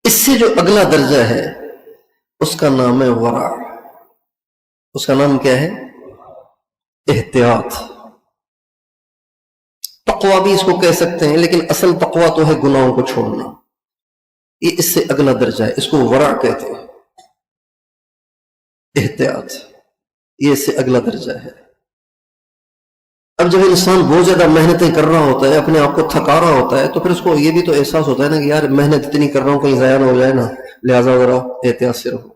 اس سے جو اگلا درجہ ہے اس کا نام ہے ورع. اس کا نام کیا ہے؟ احتیاط. تقوی بھی اس کو کہہ سکتے ہیں، لیکن اصل تقوی تو ہے گناہوں کو چھوڑنا. یہ اس سے اگلا درجہ ہے، اس کو ورع کہتے ہیں. احتیاط یہ اس سے اگلا درجہ ہے. اب جب انسان بہت زیادہ محنتیں کر رہا ہوتا ہے، اپنے آپ کو تھکا رہا ہوتا ہے، تو پھر اس کو یہ بھی تو احساس ہوتا ہے نا کہ یار محنت اتنی کر رہا ہوں کہیں ضائع نہ ہو جائے نا، لہٰذا ذرا احتیاط سے رہو.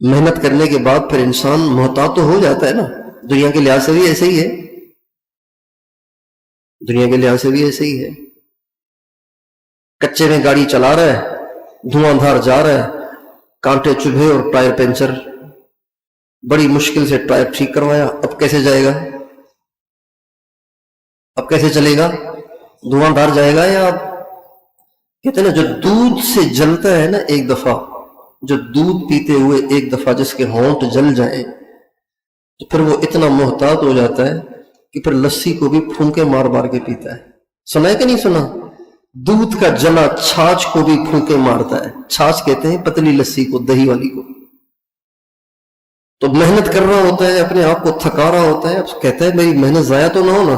محنت کرنے کے بعد پھر انسان محتاط تو ہو جاتا ہے نا. دنیا کے لحاظ سے بھی ایسے ہی ہے، دنیا کے لحاظ سے بھی ایسے ہی ہے. کچے میں گاڑی چلا رہا ہے، دھواں دھار جا رہا ہے، کانٹے چبھے اور ٹائر پنچر، بڑی مشکل سے ٹائر ٹھیک کروایا. اب کیسے جائے گا؟ اب کیسے چلے گا؟ دھواں دھار جائے گا. یا کہتے ہیں نا جو دودھ سے جلتا ہے نا ایک دفعہ، جو دودھ پیتے ہوئے ایک دفعہ جس کے ہونٹ جل جائیں تو پھر وہ اتنا محتاط ہو جاتا ہے کہ پھر لسی کو بھی پھونکے مار مار کے پیتا ہے. سنا ہے کہ نہیں سنا؟ دودھ کا جلا چھاچھ کو بھی پھونکے مارتا ہے. چھاچھ کہتے ہیں پتلی لسی کو، دہی والی کو. تو محنت کر رہا ہوتا ہے، اپنے آپ کو تھکا رہا ہوتا ہے، اب کہتا ہے میری محنت ضائع تو نہ ہو نا،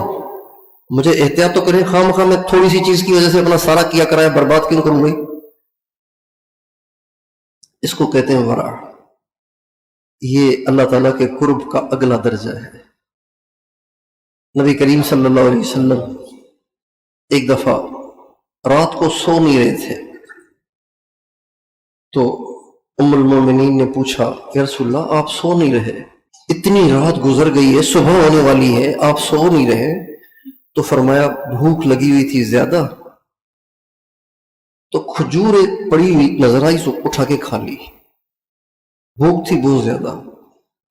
مجھے احتیاط تو کریں. خواہ مخواہ میں تھوڑی سی چیز کی وجہ سے اپنا سارا کیا کرایا برباد کیوں کروں گی؟ اس کو کہتے ہیں ورع. یہ اللہ تعالیٰ کے قرب کا اگلا درجہ ہے. نبی کریم صلی اللہ علیہ وسلم ایک دفعہ رات کو سو نہیں رہے تھے، تو ام المومنین نے پوچھا یا رسول اللہ آپ سو نہیں رہے، اتنی رات گزر گئی ہے، صبح ہونے والی ہے، آپ سو نہیں رہے؟ تو فرمایا بھوک لگی ہوئی تھی زیادہ، تو کھجور ایک پڑی ہوئی نظر آئی، سو اٹھا کے کھا لی. بھوک تھی بہت زیادہ،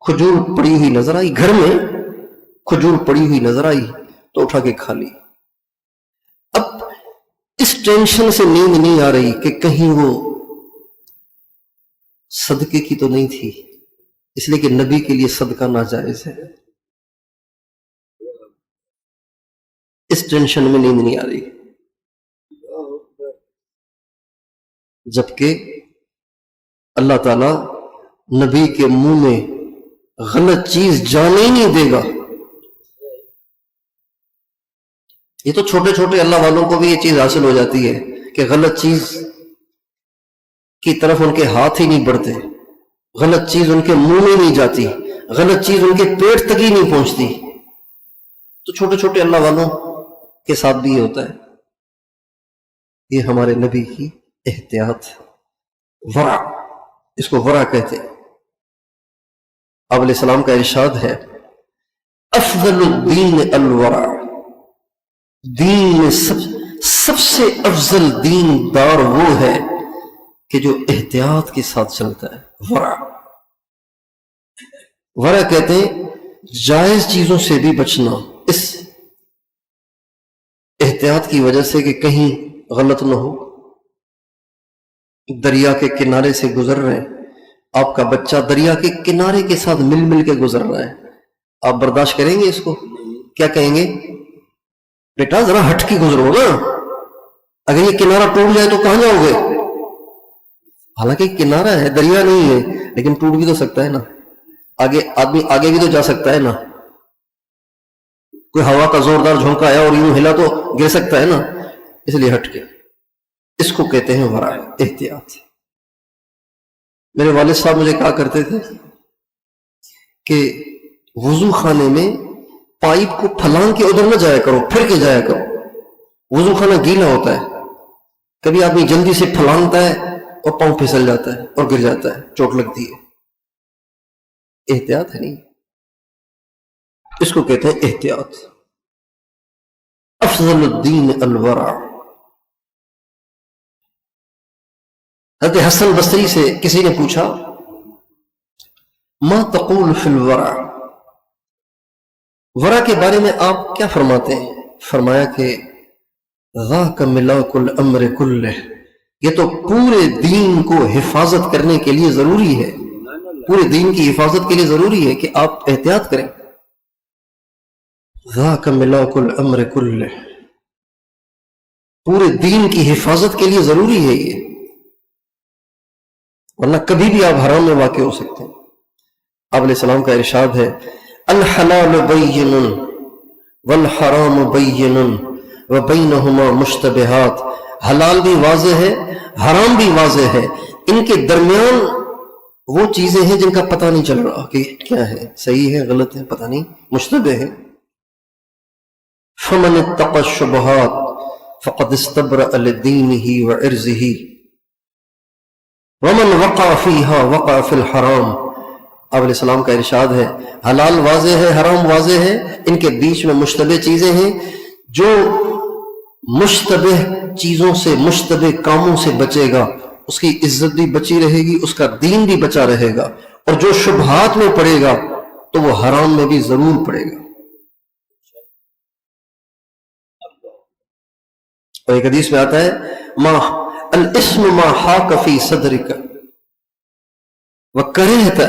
کھجور پڑی ہوئی نظر آئی، گھر میں کھجور پڑی ہوئی نظر آئی تو اٹھا کے کھا لی. اب اس ٹینشن سے نیند نہیں آ رہی کہ کہیں وہ صدقے کی تو نہیں تھی، اس لیے کہ نبی کے لیے صدقہ ناجائز ہے. اس ٹینشن میں نیند نہیں آ رہی، جبکہ اللہ تعالی نبی کے منہ میں غلط چیز جانے ہی نہیں دے گا. یہ تو چھوٹے چھوٹے اللہ والوں کو بھی یہ چیز حاصل ہو جاتی ہے کہ غلط چیز کی طرف ان کے ہاتھ ہی نہیں بڑھتے، غلط چیز ان کے منہ میں نہیں جاتی، غلط چیز ان کے پیٹ تک ہی نہیں پہنچتی. تو چھوٹے چھوٹے اللہ والوں کے ساتھ بھی یہ ہوتا ہے. یہ ہمارے نبی کی احتیاط، ورع، اس کو ورع کہتے ہیں. آپ علیہ السلام کا ارشاد ہے افضل الدین الورع، دین میں سب سے افضل دین دار وہ ہے کہ جو احتیاط کے ساتھ چلتا ہے. ورع، ورع کہتے ہیں جائز چیزوں سے بھی بچنا، اس احتیاط کی وجہ سے کہ کہیں غلط نہ ہو. دریا کے کنارے سے گزر رہے ہیں، آپ کا بچہ دریا کے کنارے کے ساتھ مل مل کے گزر رہا ہے، آپ برداشت کریں گے اس کو؟ کیا کہیں گے؟ بیٹا ذرا ہٹ کے گزرو نا، اگر یہ کنارہ ٹوٹ جائے تو کہاں جاؤ گے؟ حالانکہ کنارہ ہے، دریا نہیں ہے، لیکن ٹوٹ بھی تو سکتا ہے نا، آگے آدمی آگے بھی تو جا سکتا ہے نا. کوئی ہوا کا زوردار جھونکا آیا اور یوں ہلا تو گر سکتا ہے نا، اس لیے ہٹ کے. اس کو کہتے ہیں ورع، احتیاط. میرے والد صاحب مجھے کہا کرتے تھے کہ وضو خانے میں پائپ کو پھلانگ کے ادھر نہ جایا کرو، پھر کے جایا کرو. وضو خانہ گیلا ہوتا ہے، کبھی آدمی جلدی سے پھلانگتا ہے اور پاؤں پھسل جاتا ہے اور گر جاتا ہے، چوٹ لگتی ہے. احتیاط ہے نہیں، اس کو کہتے ہیں احتیاط. افضل الدین الورع. حضرت حسن بصری سے کسی نے پوچھا ما تقول فی الورع، ورع کے بارے میں آپ کیا فرماتے ہیں؟ فرمایا کہ ذاک ملاک الامر کلہ، یہ تو پورے دین کو حفاظت کرنے کے لیے ضروری ہے، پورے دین کی حفاظت کے لیے ضروری ہے کہ آپ احتیاط کریں. ذاک ملاک الامر کلہ، پورے دین کی حفاظت کے لیے ضروری ہے یہ، ورنہ کبھی بھی آپ حرام میں واقع ہو سکتے ہیں۔ آپ علیہ السلام کا ارشاد ہے الحلال بین والحرام بین وبینہما مشتبہات، حلال بھی واضح ہے، حرام بھی واضح ہے، ان کے درمیان وہ چیزیں ہیں جن کا پتہ نہیں چل رہا کہ کیا ہے، صحیح ہے غلط ہے، پتہ نہیں، مشتبہ ہے۔ فمن اتقى الشبہات فقد استبرأ لدینہ وعرضہ ومن وقع فیہا وقع فی الحرام۔ آپ علیہ السلام کا ارشاد ہے حلال واضح ہے، حرام واضح ہے، ان کے بیچ میں مشتبہ چیزیں ہیں، جو مشتبہ چیزوں سے، مشتبہ کاموں سے بچے گا اس کی عزت بھی بچی رہے گی، اس کا دین بھی بچا رہے گا، اور جو شبہات میں پڑے گا تو وہ حرام میں بھی ضرور پڑے گا۔ اور ایک حدیث میں آتا ہے ما الاسم ما حاک فی صدرک وکرہت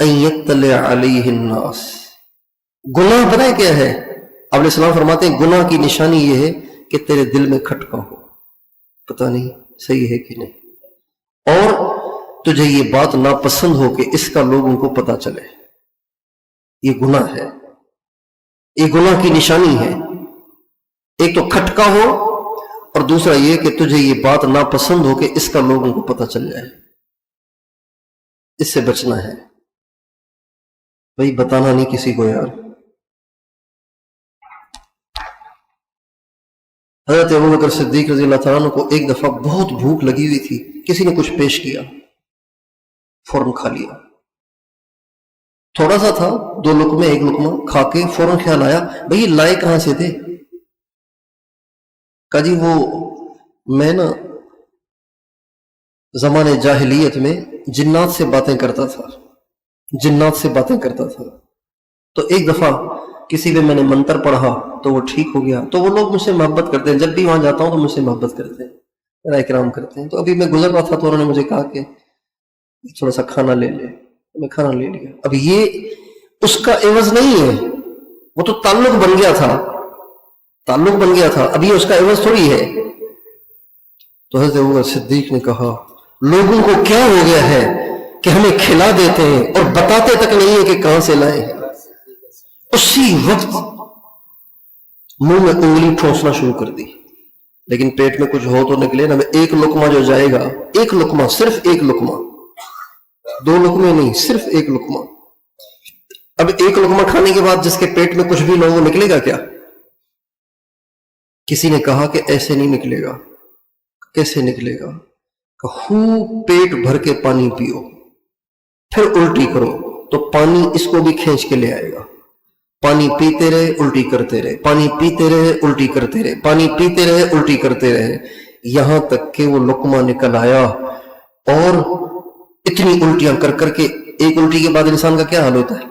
ان یطلع علیہ الناس۔ گناہ پتہ ہے کیا ہے؟ آپ علیہ السلام فرماتے ہیں گناہ کی نشانی یہ ہے کہ تیرے دل میں کھٹکا ہو، پتہ نہیں صحیح ہے کہ نہیں، اور تجھے یہ بات ناپسند ہو کہ اس کا لوگوں کو پتہ چلے، یہ گناہ ہے، یہ گناہ کی نشانی ہے۔ ایک تو کھٹکا ہو، اور دوسرا یہ کہ تجھے یہ بات ناپسند ہو کہ اس کا لوگوں کو پتہ چل جائے، اس سے بچنا ہے بھائی، بتانا نہیں کسی کو یار۔ حضرت ابوبکر صدیق رضی اللہ تعالیٰ عنہ کو ایک دفعہ بہت بھوک لگی ہوئی تھی، کسی نے کچھ پیش کیا، فوراً کھا لیا، تھوڑا سا تھا، 2 لقمے، 1 لقمہ کھا کے فوراً خیال آیا بھئی یہ لائے کہاں سے تھے؟ کہا جی وہ میں نا زمانے جاہلیت میں جنات سے باتیں کرتا تھا، جنات سے باتیں کرتا تھا، تو ایک دفعہ کسی پہ میں نے منتر پڑھا تو وہ ٹھیک ہو گیا، تو وہ لوگ مجھ سے محبت کرتے ہیں، جب بھی وہاں جاتا ہوں تو مجھ سے محبت کرتے ہیں، میرا اکرام کرتے ہیں۔ تو ابھی میں گزر رہا تھا تو انہوں نے مجھے کہا کہ تھوڑا سا کھانا لے لے، میں کھانا لے لیا۔ اب یہ اس کا عوض نہیں ہے، وہ تو تعلق بن گیا تھا، تعلق بن گیا تھا، اب یہ اس کا عوض تھوڑی ہے۔ تو حضرت ابوبکر صدیق نے کہا لوگوں کو کیا ہو گیا ہے کہ ہمیں کھلا دیتے ہیں اور بتاتے تک نہیں ہے کہ کہاں سے لائے ہیں۔ اسی وقت منہ میں انگلی ٹھونسنا شروع کر دی، لیکن پیٹ میں کچھ ہو تو نکلے نا، ایک لقمہ جو جائے گا، ایک لقمہ، صرف ایک لقمہ، 2 لقمے نہیں، صرف ایک لقمہ۔ اب ایک لقمہ کھانے کے بعد جس کے پیٹ میں کچھ بھی نہ ہو نکلے گا کیا؟ کسی نے کہا کہ ایسے نہیں نکلے گا۔ کیسے نکلے گا؟ کہ خوب پیٹ بھر کے پانی پیو، پھر الٹی کرو تو پانی اس کو بھی کھینچ کے لے آئے گا، پانی پیتے رہے الٹی کرتے رہے، پانی پیتے رہے الٹی کرتے رہے، پانی پیتے رہے الٹی کرتے رہے، یہاں تک کہ وہ لقمہ نکل آیا۔ اور اتنی الٹیاں کر کر کے، ایک الٹی کے بعد انسان کا کیا حال ہوتا ہے؟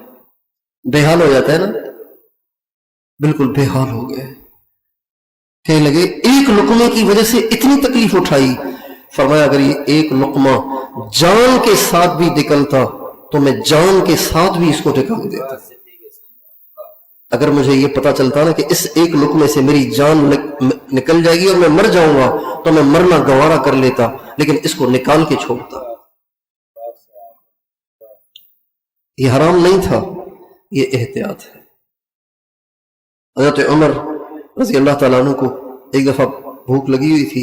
بے حال ہو جاتا ہے نا، بالکل بے حال ہو گئے، کہنے لگے ایک لقمے کی وجہ سے اتنی تکلیف اٹھائی۔ فرمایا اگر یہ ایک لقمہ جان کے ساتھ بھی نکلتا تو میں جان کے ساتھ بھی اس کو نکال دیتا۔ اگر مجھے یہ پتا چلتا نا کہ اس ایک لقمے سے میری جان نکل جائے گی اور میں مر جاؤں گا تو میں مرنا گوارا کر لیتا، لیکن اس کو نکال کے چھوڑتا۔ یہ حرام نہیں تھا، یہ احتیاط ہے۔ حضرت عمر رضی اللہ تعالیٰ عنہ کو ایک دفعہ بھوک لگی ہوئی تھی،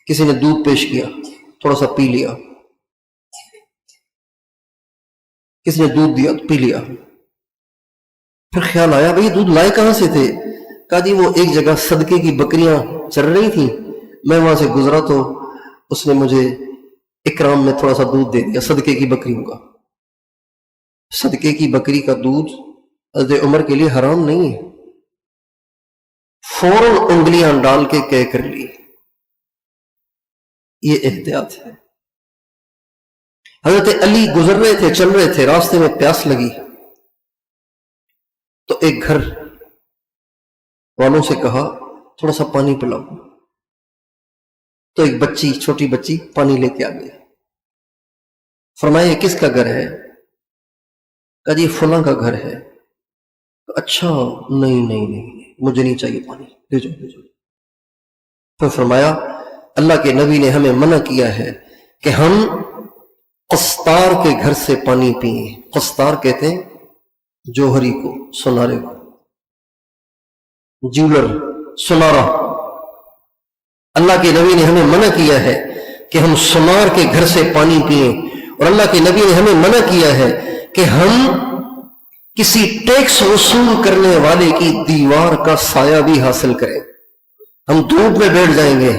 کسی نے دودھ پیش کیا، تھوڑا سا پی لیا، کسی نے دودھ دیا پی لیا، پھر خیال آیا بھئی دودھ لائے کہاں سے تھے؟ کہا جی وہ ایک جگہ صدقے کی بکریاں چر رہی تھیں، میں وہاں سے گزرا تو اس نے مجھے اکرام میں تھوڑا سا دودھ دے دیا، صدقے کی بکریوں کا۔ صدقے کی بکری کا دودھ حضرت عمر کے لیے حرام نہیں ہے، فوراً انگلیاں ڈال کے کہہ کر لی، یہ احتیاط ہے۔ حضرت علی گزر رہے تھے، چل رہے تھے، راستے میں پیاس لگی تو ایک گھر والوں سے کہا تھوڑا سا پانی پلاؤ، تو ایک بچی، چھوٹی بچی پانی لے کے آ گئی۔ فرمایا یہ کس کا گھر ہے؟ کہا جی فلاں کا گھر ہے۔ اچھا نہیں نہیں نہیں، مجھے نہیں چاہیے پانی، پھر فرمایا اللہ کے نبی نے ہمیں منع کیا ہے کہ ہم قسطار کے گھر سے پانی پئیں. قسطار کہتے ہیں جوہری کو، سنارے کو، جیولر، سنارا. اللہ کے نبی نے ہمیں منع کیا ہے کہ ہم سنار کے گھر سے پانی پئیں، اور اللہ کے نبی نے ہمیں منع کیا ہے کہ ہم کسی ٹیکس وصول کرنے والے کی دیوار کا سایہ بھی حاصل کریں. ہم دھوپ میں بیٹھ جائیں گے،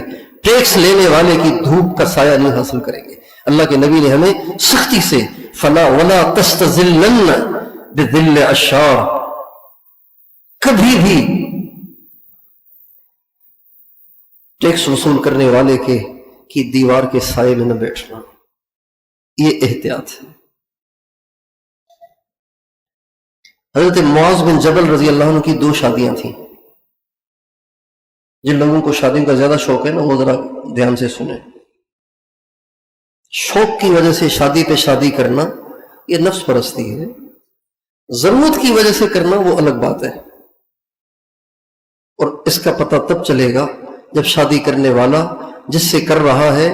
ٹیکس لینے والے کی دھوپ کا سایہ نہیں حاصل کریں گے. اللہ کے نبی نے ہمیں سختی سے فلا ولا تستظلن بذل اشار، کبھی بھی ٹیکس وصول کرنے والے کی دیوار کے سائے میں نہ بیٹھنا. یہ احتیاط ہے. حضرت معاذ بن جبل رضی اللہ عنہ کی 2 شادیاں تھیں. جن لوگوں کو شادی کا زیادہ شوق ہے نا، وہ ذرا دھیان سے سنیں. شوق کی وجہ سے شادی پہ شادی کرنا یہ نفس پرستی ہے. ضرورت کی وجہ سے کرنا وہ الگ بات ہے، اور اس کا پتہ تب چلے گا جب شادی کرنے والا جس سے کر رہا ہے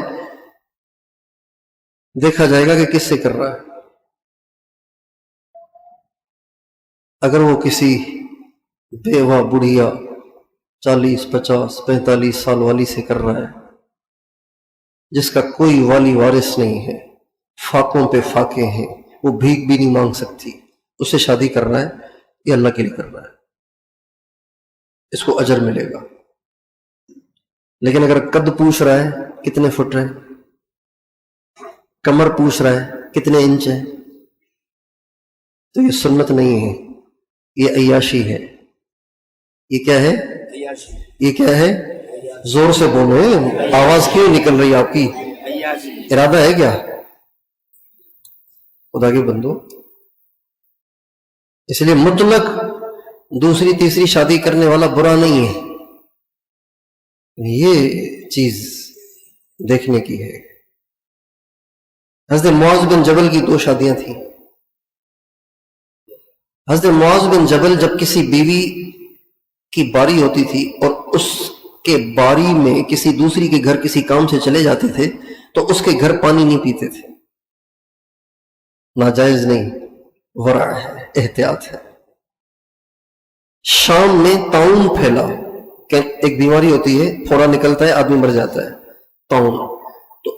دیکھا جائے گا کہ کس سے کر رہا ہے. اگر وہ کسی بیوہ بڑھیا 40 50 45 سال والی سے کر رہا ہے جس کا کوئی والی وارث نہیں ہے، فاقوں پہ فاقے ہیں، وہ بھیک بھی نہیں مانگ سکتی، اس سے شادی کر رہا ہے، یہ اللہ کے لیے کر رہا ہے، اس کو اجر ملے گا. لیکن اگر قد پوچھ رہا ہے کتنے فٹ ہے، کمر پوچھ رہا ہے کتنے انچ ہے، تو یہ سنت نہیں ہے، یہ عیاشی ہے. یہ کیا ہے؟ یہ کیا ہے؟ زور سے بولو، آواز کیوں نکل رہی آپ کی؟ ارادہ ہے کیا خدا کے بندو؟ اس لیے مطلق دوسری تیسری شادی کرنے والا برا نہیں ہے، یہ چیز دیکھنے کی ہے. حضرت معاذ بن جبل کی 2 شادیاں تھیں. حضرت معاذ بن جبل جب کسی بیوی کی باری ہوتی تھی اور اس کے باری میں کسی دوسری کے گھر کسی کام سے چلے جاتے تھے تو اس کے گھر پانی نہیں پیتے تھے. ناجائز نہیں، ورع ہے، احتیاط ہے. شام میں طاعون پھیلا کہ ایک بیماری ہوتی ہے، پھوڑا نکلتا ہے، آدمی مر جاتا ہے، طاعون. تو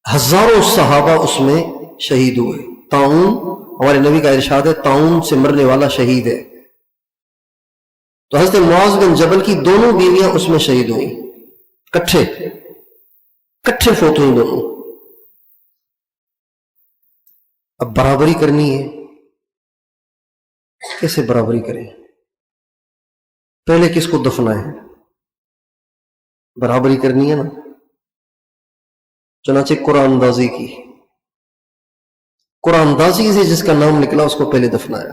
ہزاروں صحابہ اس میں شہید ہوئے. طاعون، ہمارے نبی کا ارشاد ہے طاعون سے مرنے والا شہید ہے. تو حضرت معاذ بن جبل کی دونوں بیویاں اس میں شہید ہوئیں، کٹھے فوت ہوئیں دونوں. اب برابری کرنی ہے، کیسے برابری کریں؟ پہلے کس کو دفنا ہے؟ برابری کرنی ہے نا. چنانچہ قرآن اندازی کی، قرآن اندازی سے جس کا نام نکلا اس کو پہلے دفنایا.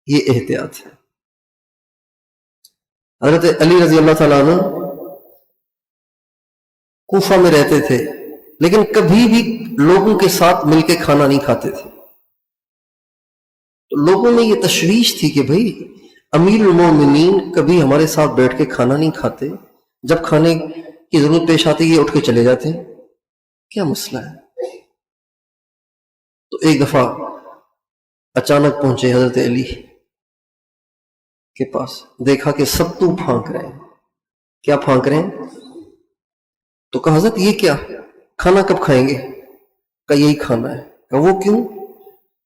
یہ احتیاط ہے. حضرت علی رضی اللہ تعالیٰ عنہ کوفہ میں رہتے تھے لیکن کبھی بھی لوگوں کے ساتھ مل کے کھانا نہیں کھاتے تھے. تو لوگوں میں یہ تشویش تھی کہ بھئی امیر المومنین کبھی ہمارے ساتھ بیٹھ کے کھانا نہیں کھاتے، جب کھانے کی ضرورت پیش آتی ہے اٹھ کے چلے جاتے ہیں، کیا مسئلہ ہے؟ تو ایک دفعہ اچانک پہنچے حضرت علی کے پاس، دیکھا کہ ستو پھانک رہے ہیں. کیا پھانک رہے ہیں؟ تو کہا حضرت یہ کیا، کھانا کب کھائیں گے؟ کہا یہی کھانا ہے. کہا وہ کیوں؟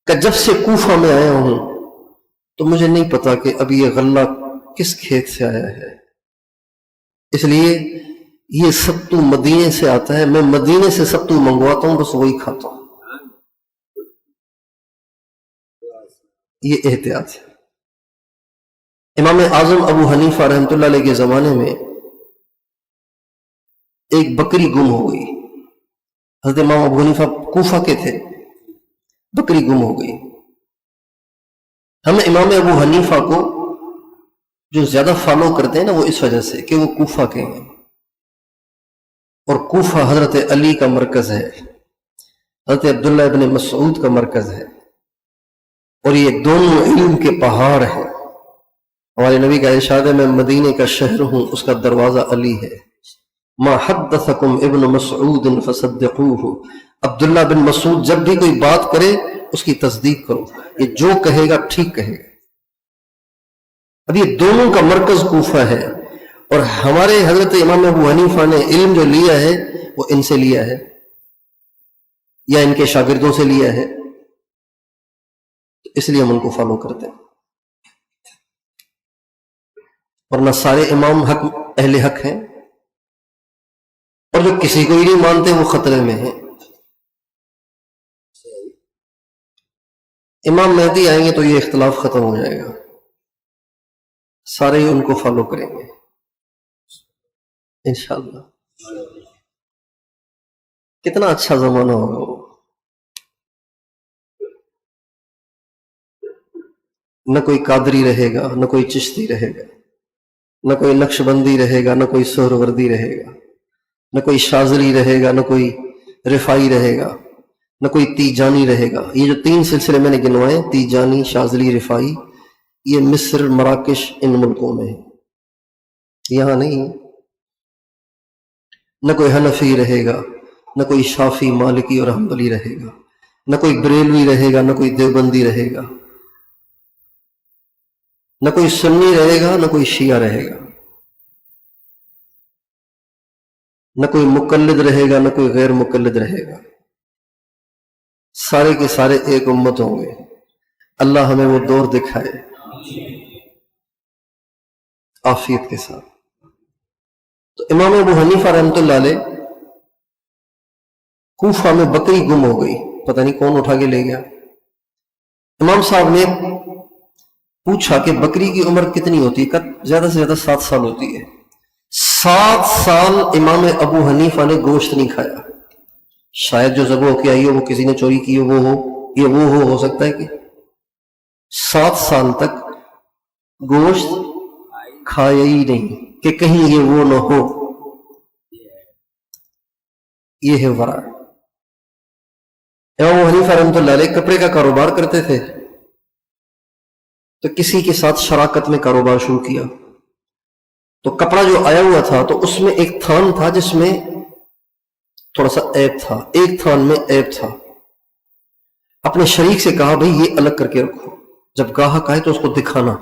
کہ جب سے کوفہ میں آیا ہوں تو مجھے نہیں پتا کہ اب یہ غلہ کس کھیت سے آیا ہے، اس لیے یہ ستو مدینے سے آتا ہے، میں مدینے سے ستو منگواتا ہوں، بس وہی کھاتا ہوں. یہ احتیاط ہے. امام اعظم ابو حنیفہ رحمۃ اللہ علیہ کے زمانے میں ایک بکری گم ہو گئی. حضرت امام ابو حنیفہ کوفہ کے تھے، بکری گم ہو گئی. ہم امام ابو حنیفہ کو جو زیادہ فالو کرتے ہیں نا وہ اس وجہ سے کہ وہ کوفہ کے ہیں، اور کوفہ حضرت علی کا مرکز ہے، حضرت عبداللہ ابن مسعود کا مرکز ہے، اور یہ دونوں علم کے پہاڑ ہیں. ہمارے نبی کا ارشاد ہے میں مدینے کا شہر ہوں، اس کا دروازہ علی ہے۔ ما حدثکم ابن مسعود فصدقوہ، عبداللہ بن مسعود جب بھی کوئی بات کرے اس کی تصدیق کرو، یہ جو کہے گا ٹھیک کہے گا۔ اب یہ دونوں کا مرکز کوفہ ہے، اور ہمارے حضرت امام ابو حنیفہ نے علم جو لیا ہے وہ ان سے لیا ہے یا ان کے شاگردوں سے لیا ہے، اس لیے ہم ان کو فالو کرتے ہیں، ورنہ سارے امام حق اہل حق ہیں، اور جو کسی کو ہی نہیں مانتے وہ خطرے میں ہیں۔ امام مہدی آئیں گے تو یہ اختلاف ختم ہو جائے گا، سارے ہی ان کو فالو کریں گے انشاءاللہ۔ کتنا اچھا زمانہ ہوگا وہ، نہ کوئی قادری رہے گا، نہ کوئی چشتی رہے گا، نہ کوئی نقش بندی رہے گا، نہ کوئی سہروردی رہے گا، نہ کوئی شاذلی رہے گا، نہ کوئی رفائی رہے گا، نہ کوئی تیجانی رہے گا۔ یہ جو 3 سلسلے میں نے گنوائے، تیجانی، شاذلی، رفائی، یہ مصر، مراکش، ان ملکوں میں ہے، یہاں نہیں۔ نہ کوئی حنفی رہے گا، نہ کوئی شافی، مالکی اور حنبلی رہے گا، نہ کوئی بریلوی رہے گا، نہ کوئی دیوبندی رہے گا، نہ کوئی سنی رہے گا، نہ کوئی شیعہ رہے گا، نہ کوئی مقلد رہے گا، نہ کوئی غیر مقلد رہے گا، سارے کے سارے ایک امت ہوں گے۔ اللہ ہمیں وہ دور دکھائے عافیت کے ساتھ۔ تو امام ابو حنیفہ رحمۃ اللہ علیہ، کوفہ میں بکری گم ہو گئی، پتہ نہیں کون اٹھا کے لے گیا۔ امام صاحب نے پوچھا کہ بکری کی عمر کتنی ہوتی ہے؟ زیادہ سے زیادہ 7 سال ہوتی ہے۔ 7 سال امام ابو حنیفہ نے گوشت نہیں کھایا۔ شاید جو ذبح ہو کے آئی ہو وہ کسی نے چوری کی ہو، وہ ہو، یہ وہ ہو سکتا ہے کہ 7 سال تک گوشت کھایا ہی نہیں، کہ کہیں یہ وہ نہ ہو۔ یہ ہے ورع۔ امام ابو حنیفہ رحمۃ اللہ علیہ کپڑے کا کاروبار کرتے تھے، تو کسی کے ساتھ شراکت میں کاروبار شروع کیا، تو کپڑا جو آیا ہوا تھا تو اس میں ایک تھان تھا جس میں تھوڑا سا عیب تھا، ایک تھان میں عیب تھا۔ اپنے شریک سے کہا بھئی یہ الگ کر کے رکھو، جب گاہک آئے تو اس کو دکھانا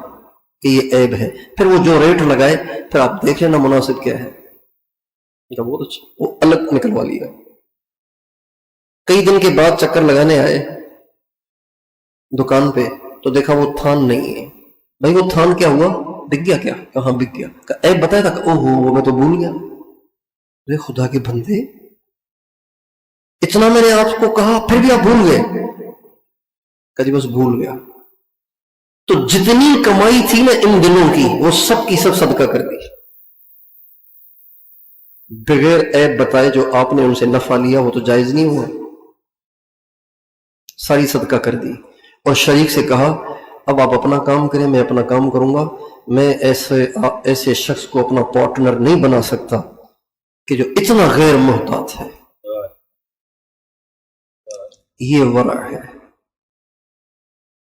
کہ یہ عیب ہے، پھر وہ جو ریٹ لگائے پھر آپ دیکھ لینا مناسب کیا ہے۔ بہت اچھا، وہ الگ نکلوا لیا۔ کئی دن کے بعد چکر لگانے آئے دکان پہ تو دیکھا وہ تھان نہیں ہے۔ بھائی وہ تھان کیا ہوا؟ بک گیا کیا؟ کہاں بک گیا؟ عیب بتایا تھا، او ہو میں تو بھول گیا۔ ارے خدا کے بندے، اتنا میں نے آپ کو کہا پھر بھی آپ بھول گئے؟ کہ جی بس بھول گیا۔ تو جتنی کمائی تھی نا ان دنوں کی وہ سب کی سب صدقہ کر دی، بغیر عیب بتائے۔ جو آپ نے ان سے نفع لیا وہ تو جائز نہیں ہوا، ساری صدقہ کر دی۔ اور شریک سے کہا اب آپ اپنا کام کریں، میں اپنا کام کروں گا، میں ایسے شخص کو اپنا پارٹنر نہیں بنا سکتا کہ جو اتنا غیر محتاط ہے۔ یہ ورع ہے۔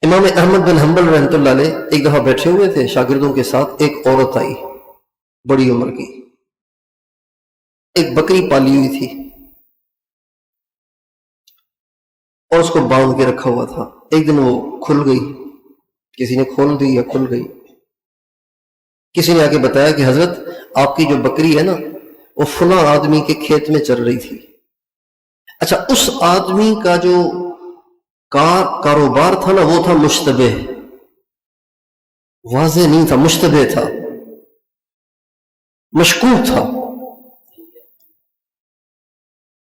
امام احمد بن حنبل رحمۃ اللہ علیہ ایک دفعہ بیٹھے ہوئے تھے شاگردوں کے ساتھ، ایک عورت آئی بڑی عمر کی، ایک بکری پالی ہوئی تھی اور اس کو باندھ کے رکھا ہوا تھا۔ ایک دن وہ کھل گئی، کسی نے کھول دی یا کھل گئی۔ کسی نے آ کے بتایا کہ حضرت آپ کی جو بکری ہے نا وہ فلاں آدمی کے کھیت میں چر رہی تھی۔ اچھا، اس آدمی کا جو کاروبار تھا نا وہ تھا مشتبہ، واضح نہیں تھا، مشتبہ تھا، مشکوک تھا،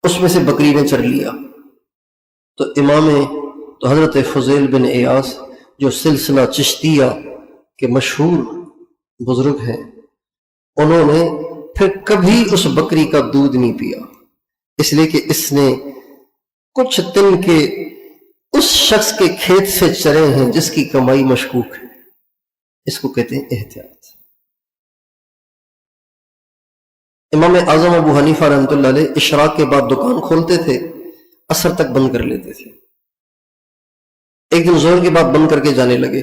اس میں سے بکری نے چر لیا۔ تو حضرت فضیل بن ایاس جو سلسلہ چشتیہ کے مشہور بزرگ ہیں، انہوں نے پھر کبھی اس بکری کا دودھ نہیں پیا، اس لیے کہ اس نے کچھ دن کے اس شخص کے کھیت سے چرے ہیں جس کی کمائی مشکوک ہے۔ اس کو کہتے ہیں احتیاط۔ امام اعظم ابو حنیفہ رحمۃ اللہ علیہ اشراق کے بعد دکان کھولتے تھے، عصر تک بند کر لیتے تھے۔ ایک دن ظہر کے بعد بند کر کے جانے لگے،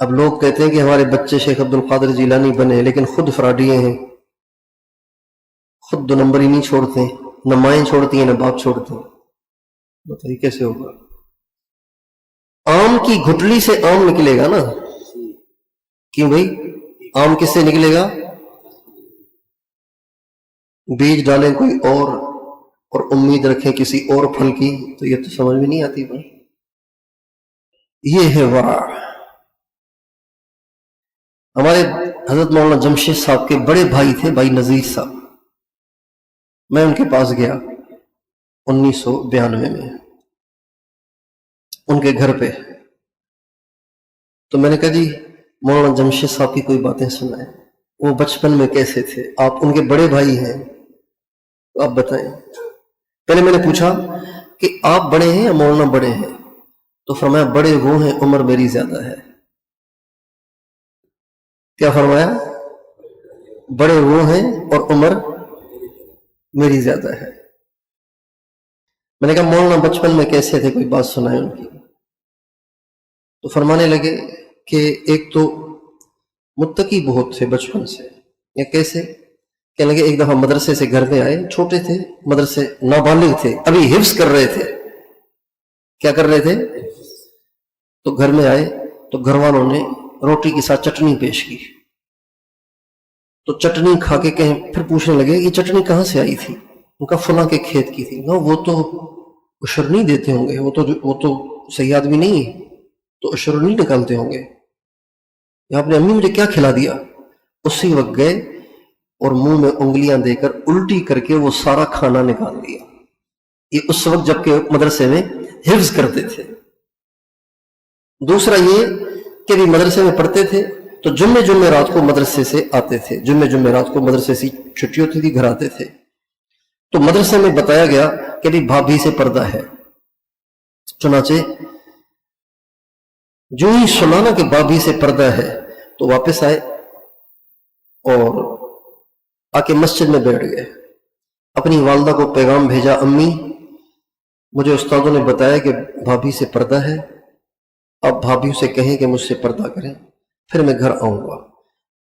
اب لوگ کہتے ہیں کہ ہمارے بچے شیخ عبد القادر جیلانی بنے، لیکن خود فراڈیے ہیں، خود 2 نمبر ہی نہیں چھوڑتے، نہ مائیں چھوڑتی ہیں نہ باپ چھوڑتے ہیں. بتائیے کیسے ہوگا؟ آم کی گھٹلی سے آم نکلے گا نا. کیوں بھائی؟ آم کس سے نکلے گا؟ بیج ڈالیں کوئی اور امید رکھیں کسی اور پھل کی، تو یہ تو سمجھ میں نہیں آتی بھائی. یہ ہے ورع. ہمارے حضرت مولانا جمشید صاحب کے بڑے بھائی تھے، بھائی نذیر صاحب. میں ان کے پاس گیا 1992 میں ان کے گھر پہ. تو میں نے کہا جی مولانا جمشید صاحب کی کوئی باتیں سنائیں، وہ بچپن میں کیسے تھے، آپ ان کے بڑے بھائی ہیں، تو آپ بتائیں. پہلے میں نے پوچھا کہ آپ بڑے ہیں یا مولانا بڑے ہیں؟ تو فرمایا بڑے وہ ہیں، عمر میری زیادہ ہے. کیا فرمایا؟ بڑے وہ ہیں اور عمر میری زیادہ ہے. میں نے کہا مولانا بچپن میں کیسے تھے، کوئی بات سنائے ان کی. تو فرمانے لگے کہ ایک تو متقی بہت تھے بچپن سے. یا کیسے؟ کہنے لگے ایک دفعہ مدرسے سے گھر میں آئے، چھوٹے تھے، مدرسے نابالغ تھے، ابھی حفظ کر رہے تھے. کیا کر رہے تھے؟ تو گھر میں آئے تو گھر والوں نے روٹی کے ساتھ چٹنی پیش کی. تو چٹنی کھا کے کہیں پھر پوچھنے لگے یہ چٹنی کہاں سے آئی تھی؟ ان کا فلاں کے کھیت کی تھی. وہ تو عشر نہیں دیتے ہوں گے، وہ تو صحیح آدمی نہیں ہے، تو عشر نہیں نکالتے ہوں گے. آپ نے امی مجھے کیا کھلا دیا؟ اسی وقت گئے اور منہ میں انگلیاں دے کر الٹی کر کے وہ سارا کھانا نکال دیا. یہ اس وقت جب کہ مدرسے میں حفظ کرتے تھے. دوسرا یہ کہ بھی مدرسے میں پڑھتے تھے تو جمعے رات کو مدرسے سے آتے تھے، جمعے رات کو مدرسے سے چھٹی ہوتی تھی، گھر آتے تھے. تو مدرسے میں بتایا گیا کہ بھی بھابھی سے پردہ ہے. چنانچہ جو ہی سنا نا کہ بھابھی سے پردہ ہے تو واپس آئے اور آ کے مسجد میں بیٹھ گئے. اپنی والدہ کو پیغام بھیجا، امی مجھے استادوں نے بتایا کہ بھابھی سے پردہ ہے، اب بھابھی سے کہیں کہ مجھ سے پردہ کریں، پھر میں گھر آؤں گا.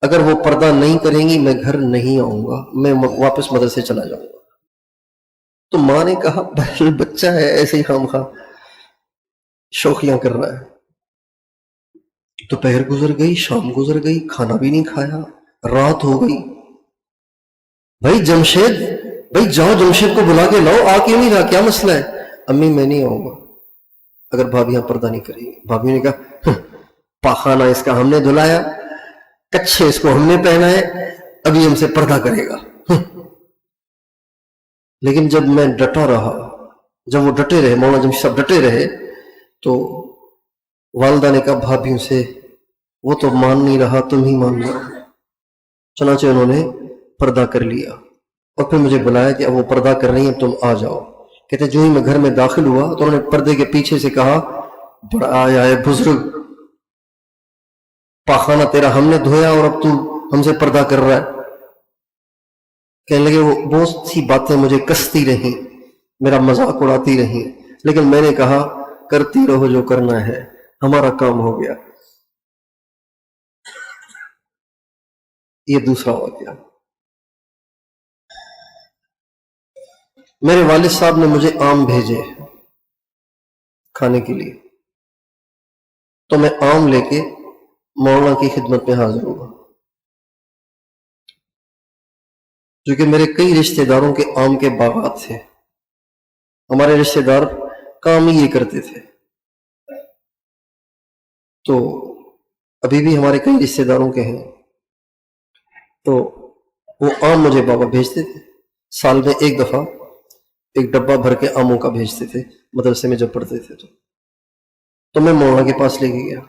اگر وہ پردہ نہیں کریں گی میں گھر نہیں آؤں گا، میں واپس مدرسے چلا جاؤں گا. تو ماں نے کہا بچہ ہے ایسے ہی خامخواہ شوخیاں کر رہا ہے. دوپہر گزر گئی، شام گزر گئی، کھانا بھی نہیں کھایا، رات ہو گئی. بھائی جمشید، بھائی جاؤ جمشید کو بلا کے لاؤ، آ کیوں نہیں رہا، کیا مسئلہ ہے؟ امی میں نہیں آؤں گا اگر بھابیاں پردہ نہیں کریں گی. بھابھی نے کہا پاخانہ اس کا ہم نے دھلایا، کچھے اس کو ہم نے پہنا ہے، ابھی ہم سے پردہ کرے گا. لیکن جب میں ڈٹا رہا، جب وہ ڈٹے رہے، مولانا جمشید صاحب ڈٹے رہے، تو والدہ نے کہا بھابھیوں سے وہ تو مان نہیں رہا، تم ہی مان لو. چنانچہ انہوں نے پردہ کر لیا اور پھر مجھے بلایا کہ اب وہ پردہ کر رہی ہیں، تم آ جاؤ. کہتے جو ہی میں گھر میں داخل ہوا تو انہوں نے پردے کے پیچھے سے کہا بڑا آیا ہے بزرگ، پاخانہ تیرا ہم نے دھویا اور اب تو ہم سے پردہ کر رہا ہے. کہنے لگے وہ بہت سی باتیں مجھے کستی رہیں، میرا مذاق اڑاتی رہیں، لیکن میں نے کہا کرتی رہو جو کرنا ہے، ہمارا کام ہو گیا. یہ دوسرا واقعہ. میرے والد صاحب نے مجھے آم بھیجے کھانے کے لیے، تو میں آم لے کے مولانا کی خدمت میں حاضر ہوا. کیونکہ میرے کئی رشتہ داروں کے آم کے باغات تھے، ہمارے رشتہ دار کام ہی یہ کرتے تھے. تو ابھی بھی ہمارے کئی رشتہ داروں کے ہیں، تو وہ آم مجھے بابا بھیجتے تھے. سال میں ایک دفعہ ایک ڈبہ بھر کے آموں کا بھیجتے تھے مدرسے میں جب پڑھتے تھے. تو میں مولانا کے پاس لے کے گیا.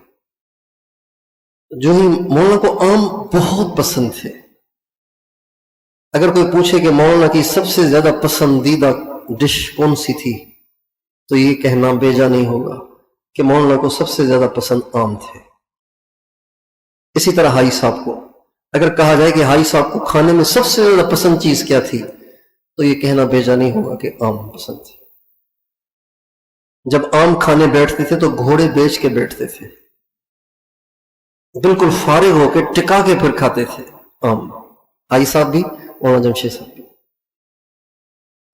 جو ہی مولانا کو آم بہت پسند تھے. اگر کوئی پوچھے کہ مولانا کی سب سے زیادہ پسندیدہ ڈش کون سی تھی تو یہ کہنا بیجا نہیں ہوگا کہ مولانا کو سب سے زیادہ پسند آم تھے. اسی طرح حاجی صاحب کو اگر کہا جائے کہ حاجی صاحب کو کھانے میں سب سے زیادہ پسند چیز کیا تھی تو یہ کہنا بیجا نہیں ہوگا کہ آم پسند تھے. جب آم کھانے بیٹھتے تھے تو گھوڑے بیچ کے بیٹھتے تھے. بالکل فارغ ہو کے ٹکا کے پھر کھاتے تھے آم. آئی صاحب بھی مولانا جمشید صاحب بھی،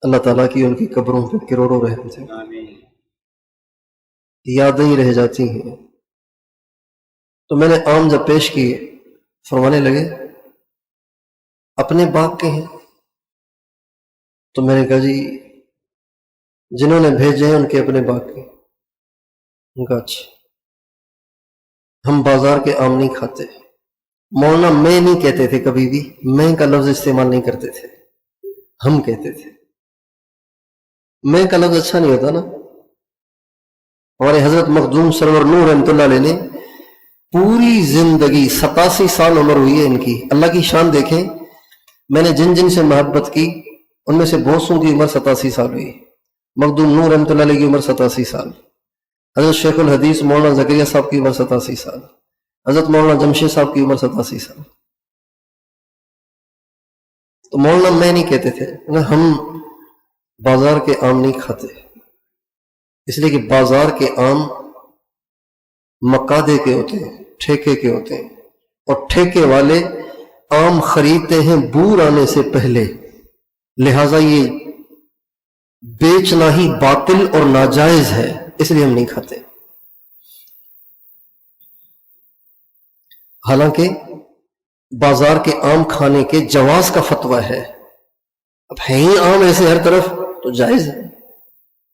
اللہ تعالیٰ کی ان کی قبروں پہ کروڑوں رحمت ہے، یادیں ہی رہ جاتی ہیں. تو میں نے آم جب پیش کیے، فرمانے لگے اپنے باغ کے ہیں. تو میں نے کہا جی جنہوں نے بھیجے ہیں ان کے اپنے باغ کے. ان کا اچھا، ہم بازار کے آم نہیں کھاتے. مولانا میں نہیں کہتے تھے، کبھی بھی میں کا لفظ استعمال نہیں کرتے تھے، ہم کہتے تھے. میں کا لفظ اچھا نہیں ہوتا نا. ہمارے حضرت مخدوم سرور نور رحمۃ اللہ علیہ نے پوری زندگی 87 سال عمر ہوئی ہے ان کی. اللہ کی شان دیکھیں، میں نے جن جن سے محبت کی ان میں سے بہت سوں کی عمر 87 سال ہوئی. مخدوم نور رحمۃ اللہ علیہ کی عمر 87 سال، حضرت شیخ الحدیث مولانا زکریا صاحب کی عمر 87 سال، حضرت مولانا جمشید صاحب کی عمر 87 سال. تو مولانا میں نہیں کہتے تھے، ہم بازار کے آم نہیں کھاتے، اس لیے کہ بازار کے آم مقادے کے ہوتے ہیں، ٹھیکے کے ہوتے ہیں، اور ٹھیکے والے آم خریدتے ہیں بور آنے سے پہلے، لہٰذا یہ بیچنا ہی باطل اور ناجائز ہے، اس لیے ہم نہیں کھاتے. حالانکہ بازار کے آم کھانے کے جواز کا فتویٰ ہے. اب ہے ہی آم ایسے ہر طرف تو جائز ہے،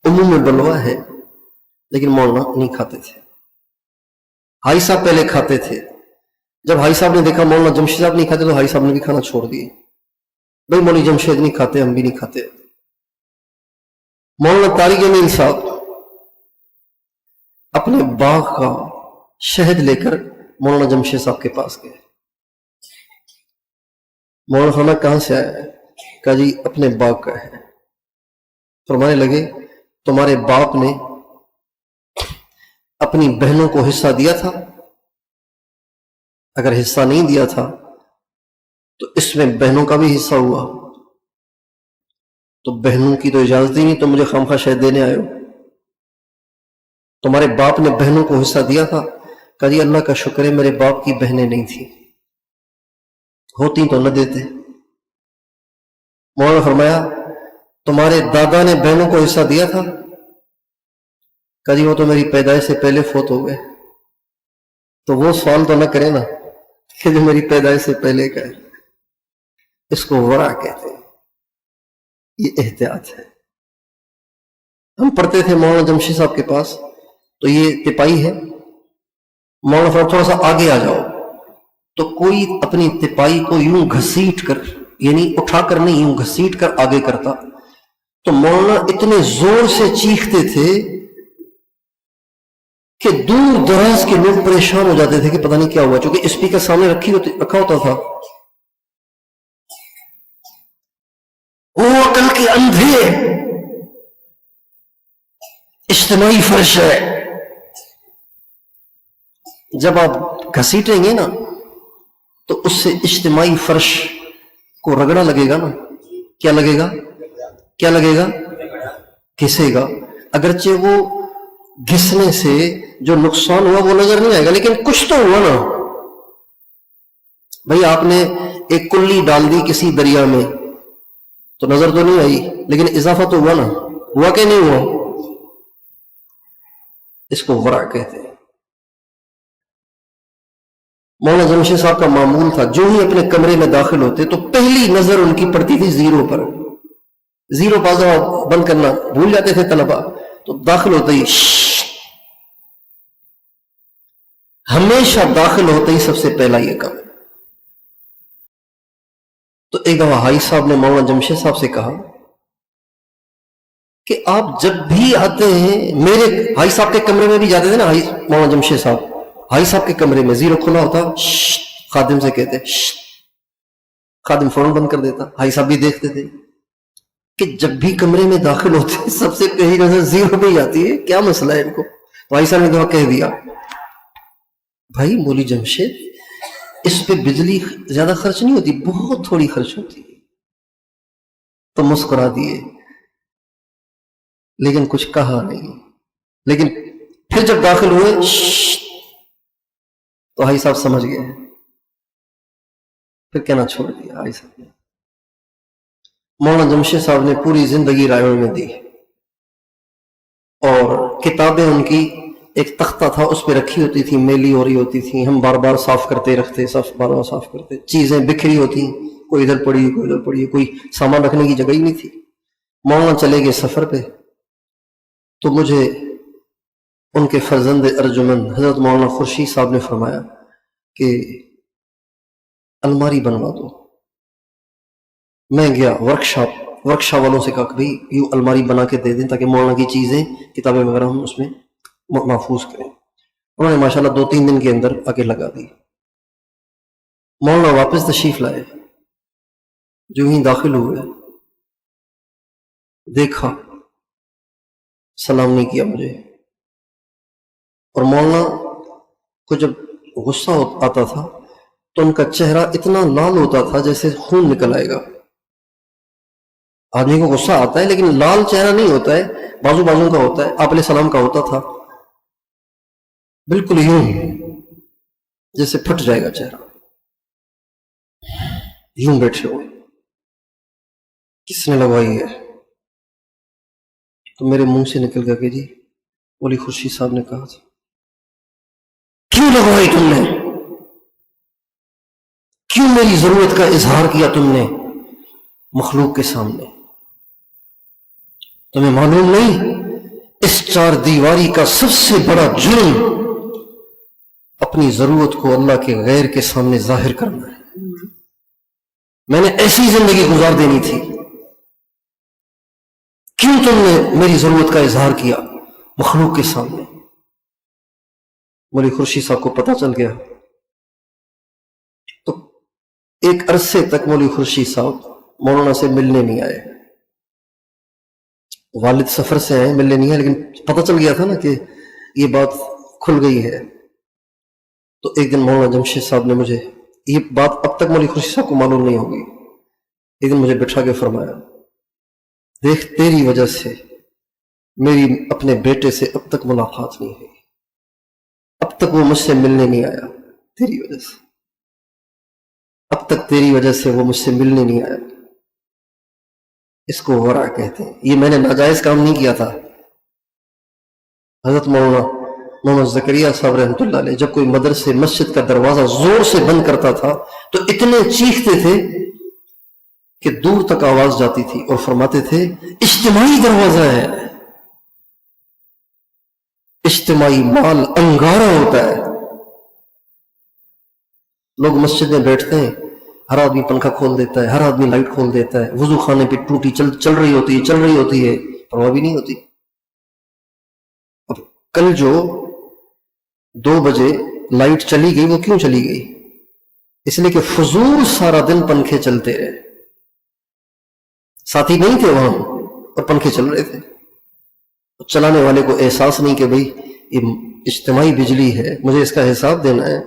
عموم میں بلوا ہے، لیکن مولانا نہیں کھاتے تھے. حاجی صاحب پہلے کھاتے تھے. جب حاجی صاحب نے دیکھا مولانا جمشید صاحب نہیں کھاتے تو حاجی صاحب نے بھی کھانا چھوڑ دیے. بھائی مولوی جمشید نہیں کھاتے، ہم بھی نہیں کھاتے. مولانا طارق امین صاحب اپنے باغ کا شہد لے کر مولانا جمشید صاحب کے پاس گئے. مولانا فرمایا کہاں سے آیا ہے؟ کہا جی اپنے باغ کا ہے. فرمانے لگے تمہارے باپ نے اپنی بہنوں کو حصہ دیا تھا؟ اگر حصہ نہیں دیا تھا تو اس میں بہنوں کا بھی حصہ ہوا، تو بہنوں کی تو اجازت ہی نہیں، تو مجھے خامخواہ شہد دینے آئے ہو. تمہارے باپ نے بہنوں کو حصہ دیا تھا؟ کہا جی اللہ کا شکر ہے میرے باپ کی بہنیں نہیں تھیں، ہوتی تو نہ دیتے. مولانا فرمایا تمہارے دادا نے بہنوں کو حصہ دیا تھا؟ کہا جی وہ تو میری پیدائش سے پہلے فوت ہو گئے. تو وہ سوال تو نہ کرے نا کہ جو میری پیدائش سے پہلے کا ہے. اس کو ورع کہتے ہیں، یہ احتیاط ہے. ہم پڑھتے تھے مولانا جمشید صاحب کے پاس، تو یہ تپائی ہے. مولانا فرمایا تھوڑا سا آگے آ جاؤ، تو کوئی اپنی تپائی کو یوں گھسیٹ کر، یعنی اٹھا کر نہیں، یوں گھسیٹ کر آگے کرتا. تو مولانا اتنے زور سے چیختے تھے کہ دور دراز کے لوگ پریشان ہو جاتے تھے کہ پتہ نہیں کیا ہوا، چونکہ اسپیکر سامنے رکھا ہوتا تھا. وہ عقل کے اندھے، اجتماعی فرش ہے. جب آپ گھسیٹیں گے نا تو اس سے اجتماعی فرش کو رگڑا لگے گا نا. کیا لگے گا؟ کیا لگے گا؟ گھسے گا. اگرچہ وہ گھسنے سے جو نقصان ہوا وہ نظر نہیں آئے گا، لیکن کچھ تو ہوا نا. بھئی آپ نے ایک کلی ڈال دی کسی دریا میں تو نظر تو نہیں آئی، لیکن اضافہ تو ہوا نا. ہوا کہ نہیں ہوا؟ اس کو ورع کہتے ہیں. مولانا جمشید صاحب کا معمول تھا جو ہی اپنے کمرے میں داخل ہوتے تو پہلی نظر ان کی پڑتی تھی زیرو پر. زیرو بازا بند کرنا بھول جاتے تھے طلبا، تو داخل ہوتے ہی ہمیشہ داخل ہوتے ہی سب سے پہلا یہ کام. تو ایک دفعہ حاجی صاحب نے مولانا جمشید صاحب سے کہا کہ آپ جب بھی آتے ہیں، میرے حاجی صاحب کے کمرے میں بھی جاتے تھے نا مولانا جمشید صاحب، حاجی صاحب کے کمرے میں زیرو کھلا ہوتا، خادم سے کہتے، خادم فوراً بند کر دیتا. حاجی صاحب بھی دیکھتے تھے کہ جب بھی کمرے میں داخل ہوتے سب سے پہلی نظر زیرو پہ ہی آتی ہے، کیا مسئلہ ہے ان کو. حاجی صاحب نے دعا کہہ دیا بھائی مولوی جمشید اس پہ بجلی زیادہ خرچ نہیں ہوتی، بہت تھوڑی خرچ ہوتی. تو مسکرا دیے لیکن کچھ کہا نہیں. لیکن پھر جب داخل ہوئے تو حاجی صاحب سمجھ گئے، پھر کہنا چھوڑ دیا حاجی صاحب نے۔ مولانا جمشید صاحب نے پوری زندگی رائے میں دی، اور کتابیں ان کی ایک تختہ تھا، اس پہ رکھی ہوتی تھی، میلی ہو رہی ہوتی تھی، ہم بار بار صاف کرتے رکھتے، بار بار صاف کرتے، چیزیں بکھری ہوتی، کوئی ادھر پڑی کوئی ادھر پڑی، کوئی سامان رکھنے کی جگہ ہی نہیں تھی۔ مولانا چلے گئے سفر پہ، تو مجھے ان کے فرزند ارجمند حضرت مولانا خورشید صاحب نے فرمایا کہ الماری بنوا دو۔ میں گیا ورکشاپ والوں سے کہا کہ بھائی یوں الماری بنا کے دے دیں تاکہ مولانا کی چیزیں کتابیں وغیرہ ہم اس میں محفوظ کریں۔ انہوں نے ماشاءاللہ 2-3 دن کے اندر آ کے لگا دی۔ مولانا واپس تشریف لائے، جو ہی داخل ہوئے دیکھا، سلام نہیں کیا مجھے، اور مولانا کو جب غصہ آتا تھا تو ان کا چہرہ اتنا لال ہوتا تھا جیسے خون نکل آئے گا۔ آدمی کو غصہ آتا ہے لیکن لال چہرہ نہیں ہوتا ہے، بازو کا ہوتا ہے، آپ علیہ السلام کا ہوتا تھا بالکل یوں جیسے پھٹ جائے گا چہرہ، یوں بیٹھے ہوئے۔ کس نے لگوائی ہے؟ تو میرے منہ سے نکل گیا کہ جی مولی خورشید صاحب نے کہا تھا۔ کیوں لگوائی تم نے؟ کیوں میری ضرورت کا اظہار کیا تم نے مخلوق کے سامنے؟ تمہیں معلوم نہیں اس 4 دیواری کا سب سے بڑا جرم اپنی ضرورت کو اللہ کے غیر کے سامنے ظاہر کرنا ہے؟ میں نے ایسی زندگی گزار دینی تھی، کیوں تم نے میری ضرورت کا اظہار کیا مخلوق کے سامنے؟ مولی خورشید صاحب کو پتہ چل گیا، تو ایک عرصے تک مولی خورشید صاحب مولانا سے ملنے نہیں آئے۔ والد سفر سے آئے، ملنے نہیں آئے، لیکن پتہ چل گیا تھا نا کہ یہ بات کھل گئی ہے۔ تو ایک دن مولانا جمشید صاحب نے مجھے، یہ بات اب تک مولی خورشید صاحب کو معلوم نہیں ہوگی، ایک دن مجھے بٹھا کے فرمایا، دیکھ تیری وجہ سے میری اپنے بیٹے سے اب تک ملاقات نہیں ہوئی، اب تک وہ مجھ سے ملنے نہیں آیا تیری وجہ سے، اب تک تیری وجہ سے وہ مجھ سے ملنے نہیں آیا۔ اس کو ورع کہتے ہیں۔ یہ میں نے ناجائز کام نہیں کیا تھا۔ حضرت مولانا محمد زکریا صاحب رحمۃ اللہ علیہ جب کوئی مدرسے مسجد کا دروازہ زور سے بند کرتا تھا تو اتنے چیختے تھے کہ دور تک آواز جاتی تھی، اور فرماتے تھے اجتماعی دروازہ ہے، اجتماعی مال انگارہ ہوتا ہے۔ لوگ مسجد میں بیٹھتے ہیں، ہر آدمی پنکھا کھول دیتا ہے، ہر آدمی لائٹ کھول دیتا ہے، وضو خانے پہ ٹوٹی چل رہی ہوتی ہے، پرواہ بھی نہیں ہوتی۔ اب کل جو 2 بجے لائٹ چلی گئی، وہ کیوں چلی گئی؟ اس لیے کہ فضول سارا دن پنکھے چلتے رہے، ساتھی نہیں تھے وہاں اور پنکھے چل رہے تھے، چلانے والے کو احساس نہیں کہ بھئی یہ اجتماعی بجلی ہے، مجھے اس کا حساب دینا ہے۔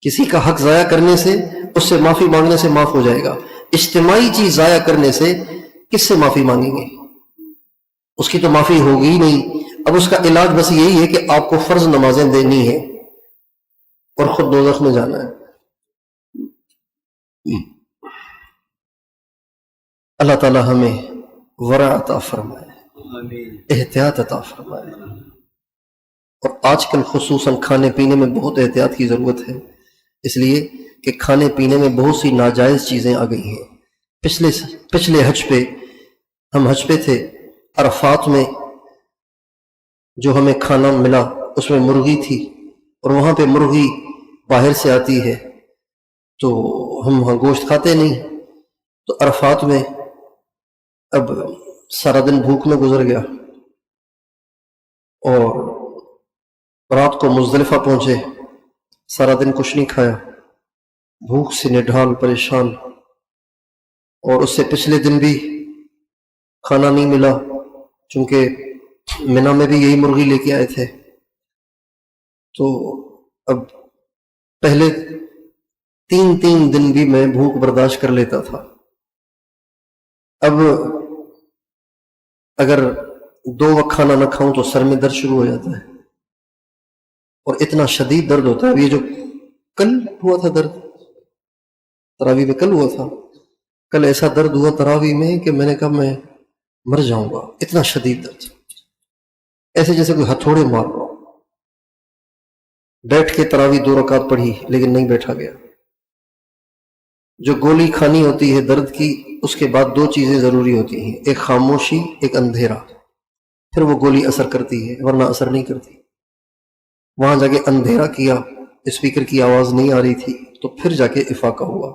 کسی کا حق ضائع کرنے سے، اس سے معافی مانگنے سے معاف ہو جائے گا، اجتماعی چیز ضائع کرنے سے کس سے معافی مانگیں گے؟ اس کی تو معافی ہوگی ہی نہیں۔ اب اس کا علاج بس یہی ہے کہ آپ کو فرض نمازیں دینی ہے اور خود دوزخ میں جانا ہے۔ اللہ تعالی ہمیں ورع عطا فرمائے، احتیاط عطا فرمائے، اور آج کل خصوصاً کھانے پینے میں بہت احتیاط کی ضرورت ہے، اس لیے کہ کھانے پینے میں بہت سی ناجائز چیزیں آ گئی ہیں۔ پچھلے حج پہ، ہم حج پہ تھے، عرفات میں جو ہمیں کھانا ملا اس میں مرغی تھی، اور وہاں پہ مرغی باہر سے آتی ہے تو ہم وہاں گوشت کھاتے نہیں، تو عرفات میں اب سارا دن بھوک میں گزر گیا، اور رات کو مزدلفہ پہنچے، سارا دن کچھ نہیں کھایا، بھوک سے نڈھال پریشان، اور اس سے پچھلے دن بھی کھانا نہیں ملا چونکہ مینا میں بھی یہی مرغی لے کے آئے تھے۔ تو اب پہلے 3 دن بھی میں بھوک برداشت کر لیتا تھا، اب اگر 2 وقت کھانا نہ کھاؤں تو سر میں درد شروع ہو جاتا ہے، اور اتنا شدید درد ہوتا ہے. یہ جو کل ہوا تھا درد تراویح میں، کل ہوا تھا، کل ایسا درد ہوا تراویح میں کہ میں نے کہا میں مر جاؤں گا، اتنا شدید درد، ایسے جیسے کوئی ہتھوڑے مار رہا ہو. بیٹھ کے تراویح 2 رکعت پڑھی لیکن نہیں بیٹھا گیا. جو گولی کھانی ہوتی ہے درد کی، اس کے بعد 2 چیزیں ضروری ہوتی ہیں، ایک خاموشی، ایک اندھیرا، پھر وہ گولی اثر کرتی ہے، ورنہ اثر نہیں کرتی. وہاں جا کے اندھیرا کیا، اسپیکر کی آواز نہیں آ رہی تھی، تو پھر جا کے افاقہ ہوا،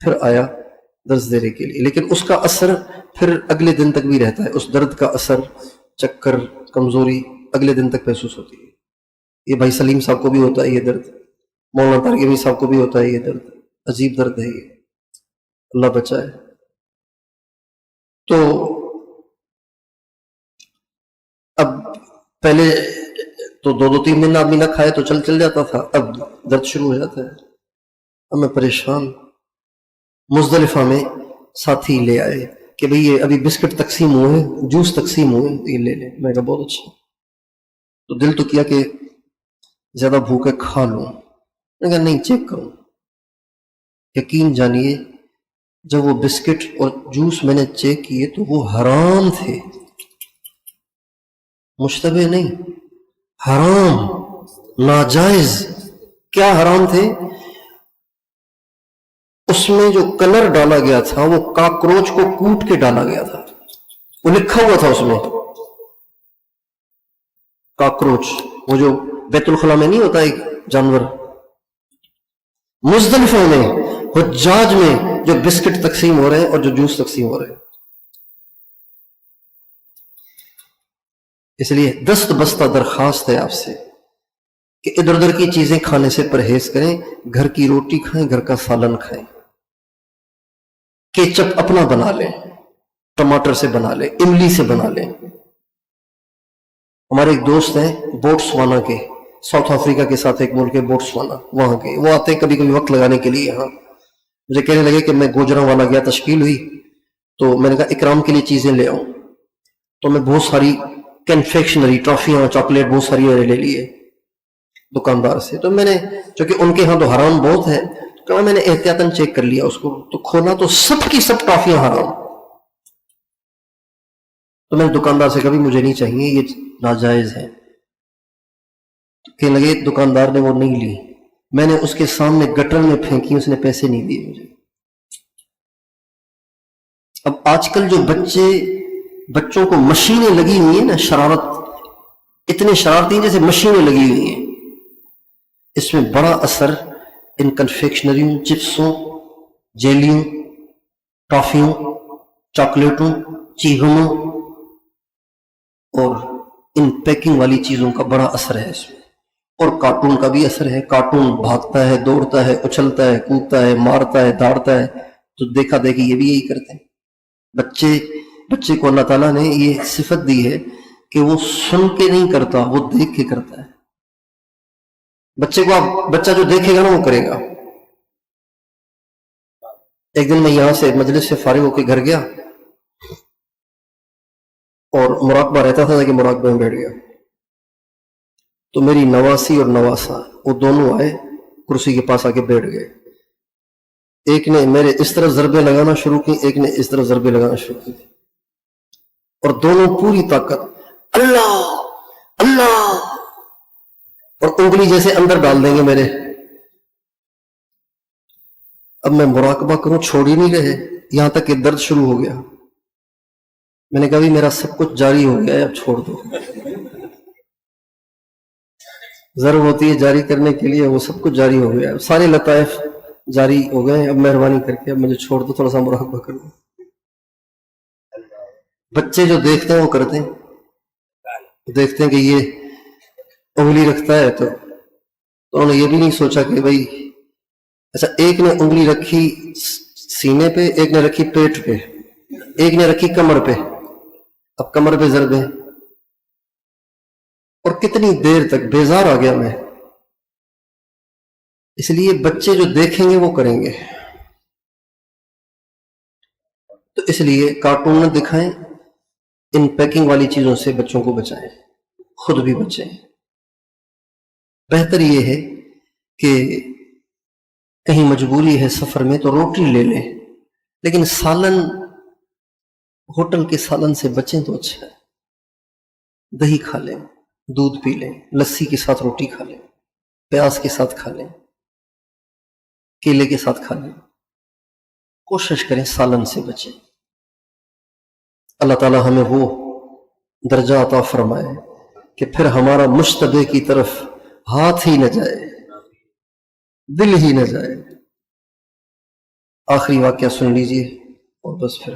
پھر آیا درس دینے کے لیے. لیکن اس کا اثر پھر اگلے دن تک بھی رہتا ہے. اس درد کا اثر، چکر، کمزوری اگلے دن تک محسوس ہوتی ہے. یہ بھائی سلیم صاحب کو بھی ہوتا ہے یہ درد، مولانا طارق صاحب کو بھی ہوتا ہے یہ درد. عجیب درد ہے یہ، اللہ بچائے. تو اب پہلے تو 2-3 دن آدمی نہ کھائے تو چل جاتا تھا، اب درد شروع ہو جاتا ہے. اب میں پریشان. مزدلفہ میں ساتھی لے آئے کہ بھئی یہ ابھی بسکٹ تقسیم ہوئے، جوس تقسیم ہوئے، یہ لے لیں. میں کہا بہت اچھا. تو دل تو کیا کہ زیادہ بھوک ہے کھا لوں. میں کہا نہیں، چیک کروں. یقین جانیے جب وہ بسکٹ اور جوس میں نے چیک کیے تو وہ حرام تھے، مشتبہ نہیں، حرام، ناجائز. کیا حرام تھے؟ اس میں جو کلر ڈالا گیا تھا وہ کاکروچ کو کوٹ کے ڈالا گیا تھا. وہ لکھا ہوا تھا اس میں کاکروچ، وہ جو بیت الخلا میں نہیں ہوتا ایک جانور. مزدلفہ میں حجاج میں جو بسکٹ تقسیم ہو رہے ہیں اور جو جوس تقسیم ہو رہے ہیں. اس لیے دست بستہ درخواست ہے آپ سے کہ ادھر ادھر کی چیزیں کھانے سے پرہیز کریں. گھر کی روٹی کھائیں، گھر کا سالن کھائیں. کیچپ اپنا بنا لیں، ٹماٹر سے بنا لیں، املی سے بنا لیں. ہمارے ایک دوست ہیں بوٹسوانا کے، ساؤتھ افریقہ کے ساتھ ایک ملک ہے بوٹسوانا، وہاں کے وہ آتے ہیں کبھی کبھی وقت لگانے کے لیے یہاں. مجھے کہنے لگے کہ میں گوجراں والا گیا، تشکیل ہوئی تو میں نے کہا اکرام کے لیے چیزیں لے آؤں. تو میں بہت ساری کنفیکشنری، ٹافیاں، چاکلیٹ بہت ساری لے لیے دکاندار سے. تو میں نے، چونکہ ان کے ہاں تو حرام بہت ہے، تو میں نے احتیاطاً چیک کر لیا اس کو، تو کھولا تو سب کی سب ٹافیاں حرام. تو میں نے دکاندار سے کبھی مجھے نہیں چاہیے، یہ ناجائز ہے. کہنے لگے دکاندار نے وہ نہیں لی، میں نے اس کے سامنے گٹر میں پھینکی، اس نے پیسے نہیں دیے مجھے. اب آج کل جو بچوں کو مشینیں لگی ہوئی ہیں نا، شرارت، اتنے شرارتی ہیں جیسے مشینیں لگی ہوئی ہیں. اس میں بڑا اثر ان کنفیکشنریوں، چپسوں، جیلیوں، ٹافیوں، چاکلیٹوں، چیگموں اور ان پیکنگ والی چیزوں کا بڑا اثر ہے اس میں. اور کارٹون کا بھی اثر ہے. کارٹون بھاگتا ہے، دوڑتا ہے، اچھلتا ہے، کودتا ہے، مارتا ہے، داڑتا ہے، تو دیکھا دیکھی یہ بھی یہی کرتے ہیں. بچے کو اللہ تعالیٰ نے یہ صفت دی ہے کہ وہ سن کے نہیں کرتا، وہ دیکھ کے کرتا ہے. بچہ جو دیکھے گا نا وہ کرے گا. ایک دن میں یہاں سے مجلس سے فارغ ہو کے گھر گیا اور مراقبہ رہتا تھا کہ مراقبہ میں بیٹھ گیا. تو میری نواسی اور نواسا وہ دونوں آئے، کرسی کے پاس آ کے بیٹھ گئے. ایک نے میرے اس طرح ضربے لگانا شروع کی، ایک نے اس طرح ضربے لگانا شروع کی، اور دونوں پوری طاقت اللہ اللہ، اور انگلی جیسے اندر ڈال دیں گے میرے. اب میں مراقبہ کروں، چھوڑ ہی نہیں رہے، یہاں تک کہ درد شروع ہو گیا. میں نے کہا بھی میرا سب کچھ جاری ہو گیا ہے، اب چھوڑ دو. ضرور ہوتی ہے جاری کرنے کے لیے، وہ سب کچھ جاری ہو گیا، سارے لطائف جاری ہو گئے. اب مہربانی کر کے اب مجھے چھوڑ دو، تھوڑا سا مراقبہ کر دو. بچے جو دیکھتے ہیں وہ کرتے ہیں، دیکھتے ہیں کہ یہ انگلی رکھتا ہے تو انہوں نے یہ بھی نہیں سوچا کہ بھائی اچھا، ایک نے انگلی رکھی سینے پہ، ایک نے رکھی پیٹ پہ، ایک نے رکھی کمر پہ. اب کمر پہ ضربے، اور کتنی دیر تک بیزار آ گیا میں. اس لیے بچے جو دیکھیں گے وہ کریں گے. تو اس لیے کارٹون نہ دکھائیں، ان پیکنگ والی چیزوں سے بچوں کو بچائیں، خود بھی بچیں. بہتر یہ ہے کہ کہیں مجبوری ہے سفر میں تو روٹی لے لیں، لیکن سالن، ہوٹل کے سالن سے بچیں تو اچھا ہے۔ دہی کھا لیں، دودھ پی لیں، لسی کے ساتھ روٹی کھا لیں، پیاز کے ساتھ کھا لیں، کیلے کے ساتھ کھا لیں، کوشش کریں سالن سے بچیں۔ اللہ تعالی ہمیں وہ درجہ عطا فرمائے کہ پھر ہمارا مشتبہ کی طرف ہاتھ ہی نہ جائے، دل ہی نہ جائے۔ آخری واقعہ سن لیجئے اور بس پھر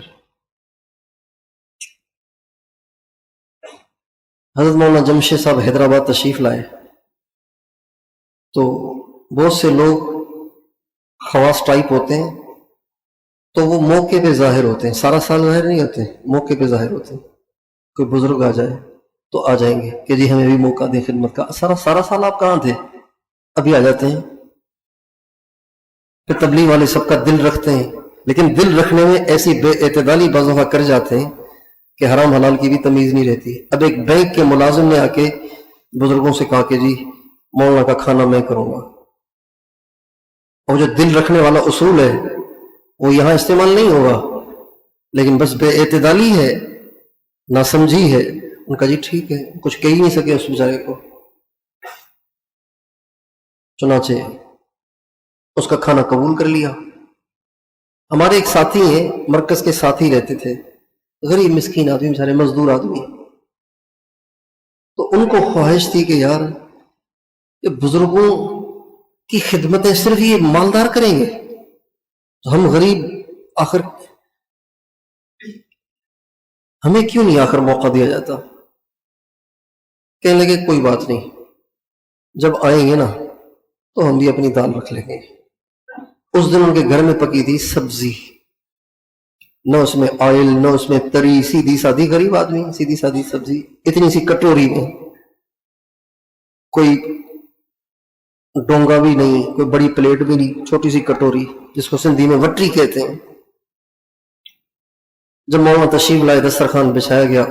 حضرت مولانا جمشید صاحب حیدرآباد تشریف لائے تو بہت سے لوگ خواص ٹائپ ہوتے ہیں، تو وہ موقع پہ ظاہر ہوتے ہیں، سارا سال ظاہر نہیں ہوتے، موقع پہ ظاہر ہوتے ہیں۔ کوئی بزرگ آ جائے تو آ جائیں گے کہ جی ہمیں بھی موقع دیں خدمت کا۔ سارا سال آپ کہاں تھے؟ ابھی آ جاتے ہیں۔ پھر تبلیغ والے سب کا دل رکھتے ہیں، لیکن دل رکھنے میں ایسی بے اعتدالی بعض دفعہ کر جاتے ہیں کہ حرام حلال کی بھی تمیز نہیں رہتی۔ اب ایک بینک کے ملازم نے آ کے بزرگوں سے کہا کہ جی مولانا کا کھانا میں کروں گا، اور جو دل رکھنے والا اصول ہے وہ یہاں استعمال نہیں ہوگا، لیکن بس بے اعتدالی ہے، ناسمجھی ہے۔ ان کا جی ٹھیک ہے، کچھ کہہ ہی نہیں سکے اس بیچارے کو، چنانچہ اس کا کھانا قبول کر لیا۔ ہمارے ایک ساتھی ہیں، مرکز کے ساتھی رہتے تھے، غریب مسکین آدمی، بیچارے مزدور آدمی، تو ان کو خواہش تھی کہ یار یہ بزرگوں کی خدمتیں صرف یہ مالدار کریں گے تو ہم غریب آخر ہمیں کیوں نہیں آخر موقع دیا جاتا؟ کہنے لگے کوئی بات نہیں، جب آئیں گے نا تو ہم بھی اپنی دال رکھ لیں گے۔ اس دن ان کے گھر میں پکی تھی سبزی، نہ اس میں آئل، نہ اس میں تری، سیدھی سادھی، غریب آدمی سیدھی سادھی سبزی، اتنی سی کٹوری میں، کوئی ڈونگا بھی نہیں، کوئی بڑی پلیٹ بھی نہیں، چھوٹی سی کٹوری جس کو سندھی میں وٹری کہتے ہیں۔ جب مولانا تشریف لائے، دسترخوان بچھایا گیا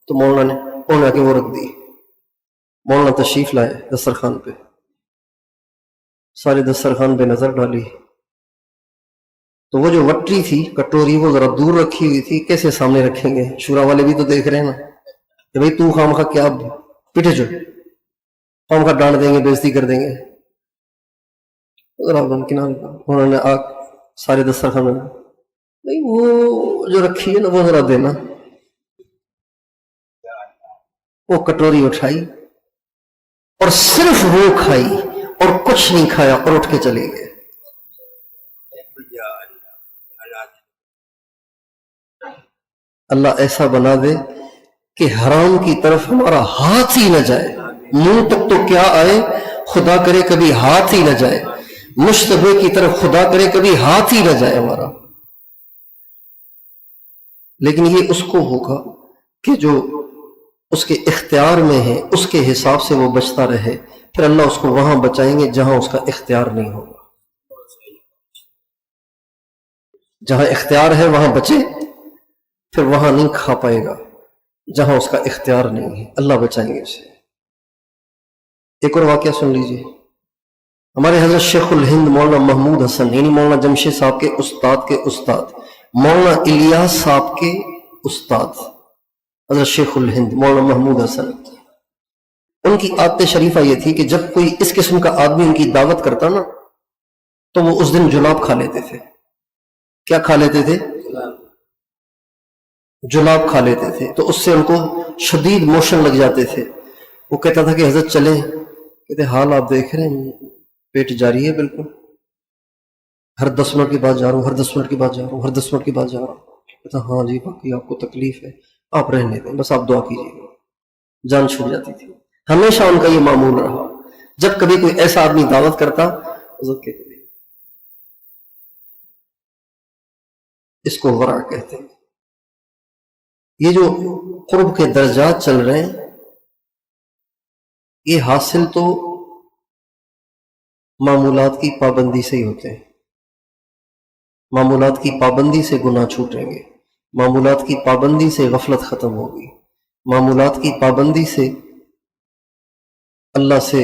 تو مولانا نے کے وہ رکھ دی۔ مولانا تشریف لائے دسترخوان پہ، سارے دسترخوان پہ نظر ڈالی تو وہ جو وٹری تھی، کٹوری، وہ ذرا دور رکھی ہوئی تھی، کیسے سامنے رکھیں گے؟ شورا والے بھی تو دیکھ رہے ہیں نا کہ بھئی تو خام خواہ کیا پیٹے جو خام خواہ ڈانٹ دیں گے، بےزتی کر دیں گے۔ انہوں نے آگ سارے دسترخوان میں نہیں، وہ جو رکھی ہے نا وہ ذرا دینا۔ وہ کٹوری اٹھائی اور صرف وہ کھائی اور کچھ نہیں کھایا اور اٹھ کے چلے گئے۔ اللہ ایسا بنا دے کہ حرام کی طرف ہمارا ہاتھ ہی نہ جائے، منہ تک تو کیا آئے، خدا کرے کبھی ہاتھ ہی نہ جائے، مشتبہ کی طرف خدا کرے کبھی ہاتھ ہی نہ جائے ہمارا۔ لیکن یہ اس کو ہوگا کہ جو اس کے اختیار میں ہے، اس کے حساب سے وہ بچتا رہے، پھر اللہ اس کو وہاں بچائیں گے جہاں اس کا اختیار نہیں ہوگا۔ جہاں اختیار ہے وہاں بچے، پھر وہاں نہیں کھا پائے گا جہاں اس کا اختیار نہیں ہے، اللہ بچائیں گے اسے۔ ایک اور واقعہ سن لیجئے۔ ہمارے حضرت شیخ الہند مولانا محمود حسن، یعنی مولانا جمشید صاحب کے استاد کے استاد، مولانا الیاس صاحب کے استاد حضرت شیخ الہند مولانا محمود حسن، ان کی عادت شریفہ یہ تھی کہ جب کوئی اس قسم کا آدمی ان کی دعوت کرتا نا تو وہ اس دن جلاب کھا لیتے تھے۔ کیا کھا لیتے تھے؟ جلاب کھا لیتے تھے، تو اس سے ان کو شدید موشن لگ جاتے تھے۔ وہ کہتا تھا کہ حضرت چلیں، کہتے حال آپ دیکھ رہے ہیں، پیٹ جاری ہے بالکل، ہر 10 منٹ کے بعد جا رہا ہوں، ہر 10 منٹ کے بعد جا رہا ہوں، ہر 10 منٹ کے بعد جا رہا ہوں۔ کہتا ہاں جی باقی آپ کو تکلیف ہے، آپ رہنے دیں، بس آپ دعا کیجیے۔ جان چھوٹ جاتی تھی۔ ہمیشہ ان کا یہ معمول رہا، جب کبھی کوئی ایسا آدمی دعوت کرتا حضرت کہتے تھے اس کو ورع کہتے ہیں۔ یہ جو قرب کے درجات چل رہے ہیں، یہ حاصل تو معمولات کی پابندی سے ہی ہوتے ہیں۔ معمولات کی پابندی سے گناہ چھوٹیں گے، معمولات کی پابندی سے غفلت ختم ہوگی، معمولات کی پابندی سے اللہ سے